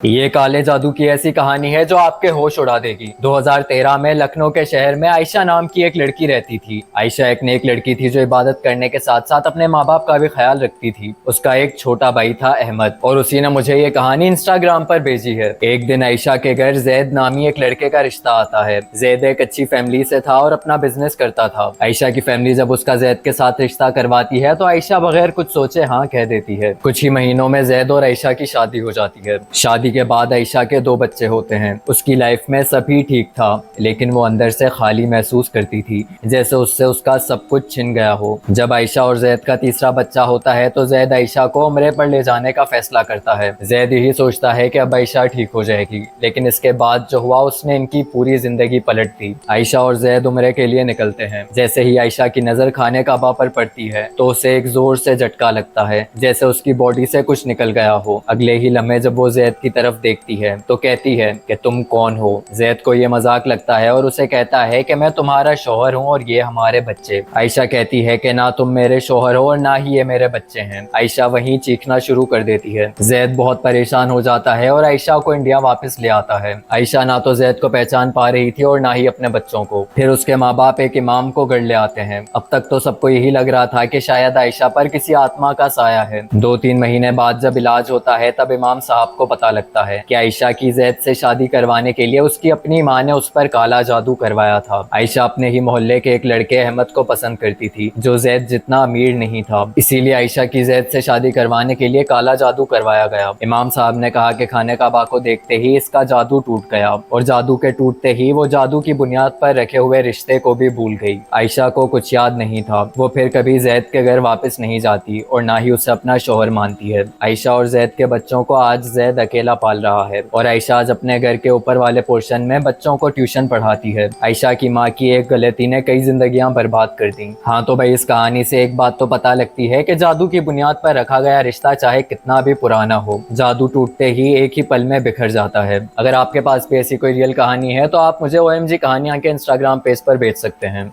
ये काले जादू की ऐसी कहानी है जो आपके होश उड़ा देगी। 2013 में लखनऊ के शहर में आयशा नाम की एक लड़की रहती थी। आयशा एक नेक लड़की थी जो इबादत करने के साथ साथ अपने माँ बाप का भी ख्याल रखती थी। उसका एक छोटा भाई था अहमद, और उसी ने मुझे ये कहानी इंस्टाग्राम पर भेजी है। एक दिन आयशा के घर जैद नामी एक लड़के का रिश्ता आता है। जैद एक अच्छी फैमिली से था और अपना बिजनेस करता था। आयशा की फैमिली जब उसका जैद के साथ रिश्ता करवाती है तो आयशा बगैर कुछ सोचे हाँ कह देती है। कुछ ही महीनों में जैद और आयशा की शादी हो जाती है। शादी के बाद आयशा के 2 बच्चे होते हैं। उसकी लाइफ में सभी ठीक था, लेकिन वो अंदर से खाली महसूस करती थी, जैसे उससे उसका सब कुछ छिन गया हो। जब आयशा और जैद का तीसरा बच्चा होता है तो जैद आयशा को उम्रे पर ले जाने का फैसला करता है। जैद यही सोचता है कि अब आयशा ठीक हो जाएगी, लेकिन इसके बाद जो हुआ उसने इनकी पूरी जिंदगी पलट दी। आयशा और जैद उम्रे के लिए निकलते हैं। जैसे ही आयशा की नजर खाने काबा पर पड़ती है तो उसे एक जोर से झटका लगता है, जैसे उसकी बॉडी से कुछ निकल गया हो। अगले ही लम्हे जब वो जैद की तरफ देखती है तो कहती है कि तुम कौन हो। जैद को ये मजाक लगता है और उसे कहता है कि मैं तुम्हारा शौहर हूँ और ये हमारे बच्चे। आयशा कहती है कि ना तुम मेरे शौहर हो और ना ही ये मेरे बच्चे हैं। आयशा वहीं चीखना शुरू कर देती है। जैद बहुत परेशान हो जाता है और आयशा को इंडिया वापस ले आता है। आयशा ना तो जैद को पहचान पा रही थी और ना ही अपने बच्चों को। फिर उसके माँ बाप एक इमाम को घर ले आते हैं। अब तक तो सबको यही लग रहा था कि शायद आयशा पर किसी आत्मा का साया है। 2-3 महीने बाद जब इलाज होता है तब इमाम साहब को पता लगता है कि आयशा की जैद से शादी करवाने के लिए उसकी अपनी माँ ने उस पर काला जादू करवाया था। आयशा अपने ही मोहल्ले के एक लड़के अहमद को पसंद करती थी जो जैद जितना अमीर नहीं था, इसीलिए आयशा की जैद से शादी करवाने के लिए काला जादू करवाया गया। इमाम साहब ने कहा कि खाने काबा को देखते ही इसका जादू टूट गया और जादू के टूटते ही वो जादू की बुनियाद पर रखे हुए रिश्ते को भी भूल गई। आयशा को कुछ याद नहीं था। वो फिर कभी जैद के घर वापस नहीं जाती और ना ही उसे अपना शौहर मानती है। आयशा और जैद के बच्चों को आज जैद अकेला पाल रहा है और आयशा आज अपने घर के ऊपर वाले पोर्शन में बच्चों को ट्यूशन पढ़ाती है। आयशा की माँ की एक गलती ने कई जिंदगियां बर्बाद कर दी। हाँ तो भाई, इस कहानी से एक बात तो पता लगती है कि जादू की बुनियाद पर रखा गया रिश्ता चाहे कितना भी पुराना हो, जादू टूटते ही एक ही पल में बिखर जाता है। अगर आपके पास भी ऐसी कोई रियल कहानी है तो आप मुझे OMG कहानियां के इंस्टाग्राम पेज पर भेज सकते हैं।